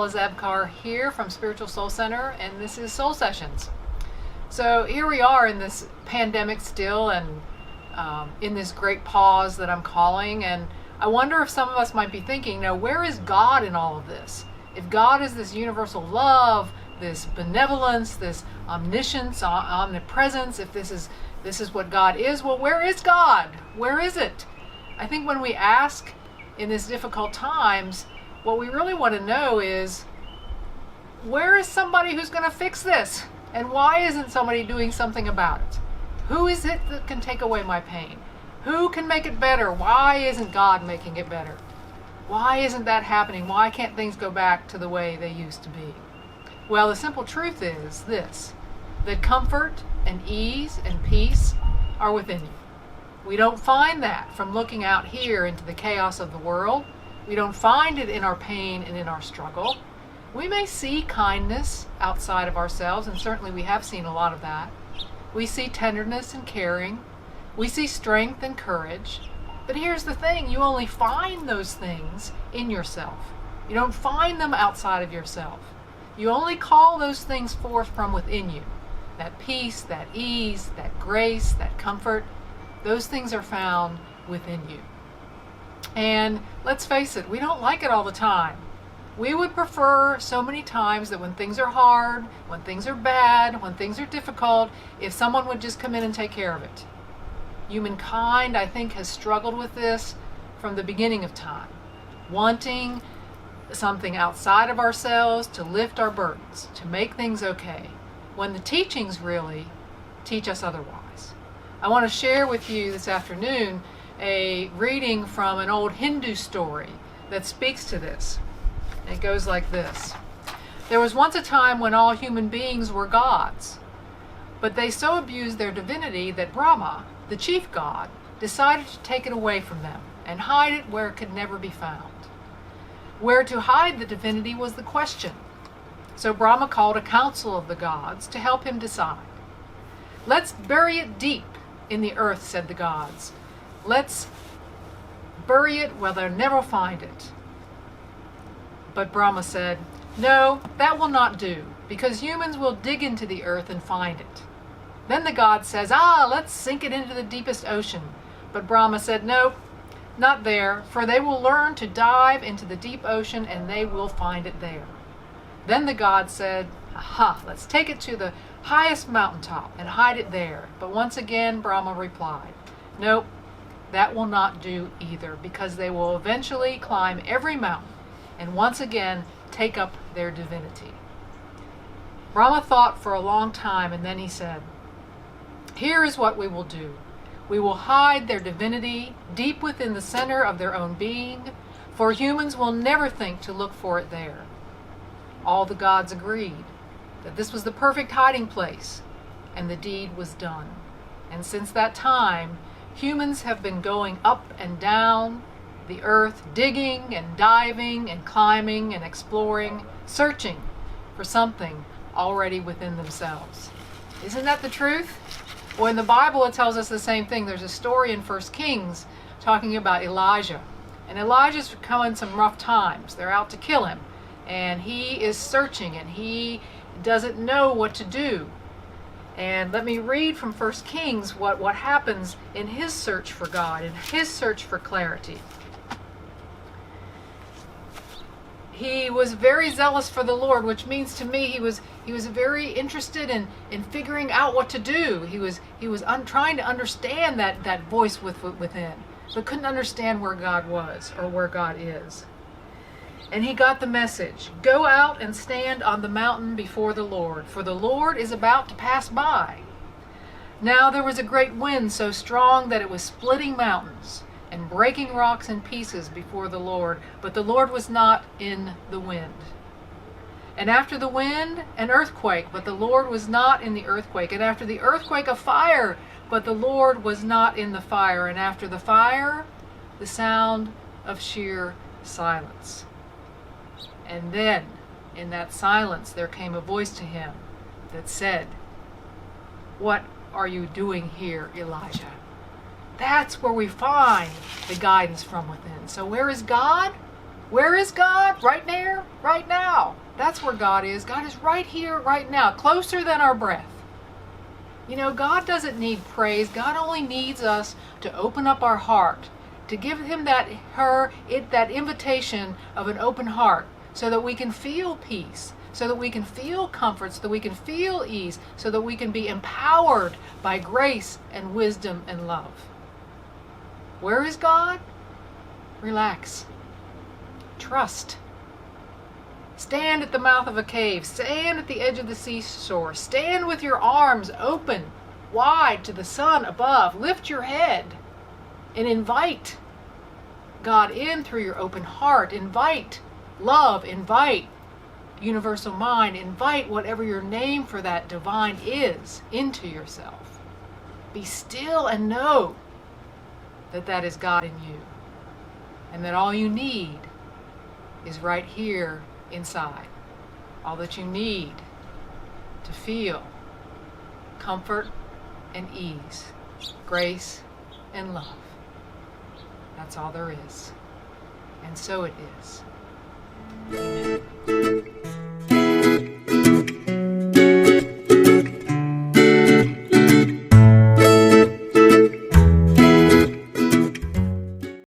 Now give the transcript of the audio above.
Paula Zabkar here from Spiritual Soul Center, and this is Soul Sessions. So here we are in this pandemic still, and in this great pause that I'm calling, and I wonder if some of us might be thinking, where is God in all of this? If God is this universal love, this benevolence, this omniscience, omnipresence, if this is what God is, well, where is God? Where is it? I think when we ask in these difficult times, what we really want to know is, where is somebody who's going to fix this? And why isn't somebody doing something about it? Who is it that can take away my pain? Who can make it better? Why isn't God making it better? Why isn't that happening? Why can't things go back to the way they used to be? Well, the simple truth is this, that comfort and ease and peace are within you. We don't find that from looking out here into the chaos of the world. We don't find it in our pain and in our struggle. We may see kindness outside of ourselves, and certainly we have seen a lot of that. We see tenderness and caring. We see strength and courage. But here's the thing, you only find those things in yourself. You don't find them outside of yourself. You only call those things forth from within you. That peace, that ease, that grace, that comfort, those things are found within you. And let's face it, we don't like it all the time. We would prefer so many times that when things are hard, when things are bad, when things are difficult, if someone would just come in and take care of it. Humankind, I think, has struggled with this from the beginning of time, wanting something outside of ourselves to lift our burdens, to make things okay, when the teachings really teach us otherwise. I want to share with you this afternoon a reading from an old Hindu story that speaks to this. It goes like this. There was once a time when all human beings were gods, but they so abused their divinity that Brahma, the chief god, decided to take it away from them and hide it where it could never be found. Where to hide the divinity was the question. So Brahma called a council of the gods to help him decide. Let's bury it deep in the earth, said the gods. Let's bury it where they'll never find it. But Brahma said, no, that will not do, because humans will dig into the earth and find it. Then the god says, let's sink it into the deepest ocean. But Brahma said, no, not there, for they will learn to dive into the deep ocean and they will find it there. Then the god said, let's take it to the highest mountaintop and hide it there. But once again, Brahma replied, nope, that will not do either, because they will eventually climb every mountain and once again take up their divinity. Brahma thought for a long time, and then he said, here is what we will do. We will hide their divinity deep within the center of their own being, for humans will never think to look for it there. All the gods agreed that this was the perfect hiding place, and the deed was done. And since that time, humans have been going up and down the earth, digging and diving and climbing and exploring, searching for something already within themselves. Isn't that the truth? Well, in the Bible, it tells us the same thing. There's a story in 1 Kings talking about Elijah. And Elijah's coming some rough times. They're out to kill him. And he is searching, and he doesn't know what to do. And let me read from 1 Kings what happens in his search for God, in his search for clarity. He was very zealous for the Lord, which means to me he was very interested in figuring out what to do. He was trying to understand that voice within, but couldn't understand where God was or where God is. And he got the message. Go out and stand on the mountain before the Lord, for the Lord is about to pass by. Now there was a great wind so strong that it was splitting mountains and breaking rocks in pieces before the Lord, but the Lord was not in the wind. And after the wind, an earthquake, but the Lord was not in the earthquake. And after the earthquake, a fire, but the Lord was not in the fire. And after the fire, the sound of sheer silence. And then, in that silence, there came a voice to him that said, what are you doing here, Elijah? That's where we find the guidance from within. So where is God? Where is God? Right there, right now. That's where God is. God is right here, right now, closer than our breath. You know, God doesn't need praise. God only needs us to open up our heart, to give him that invitation of an open heart, so that we can feel peace, so that we can feel comfort, so that we can feel ease, so that we can be empowered by grace and wisdom and love. Where is God? Relax. Trust. Stand at the mouth of a cave. Stand at the edge of the seashore. Stand with your arms open, wide to the sun above. Lift your head and invite God in through your open heart. Invite love. Invite universal mind. Invite whatever your name for that divine is into yourself. Be still and know that that is God in you, and that all you need is right here inside. All that you need to feel comfort and ease, grace and love. That's all there is. And so it is. Amen.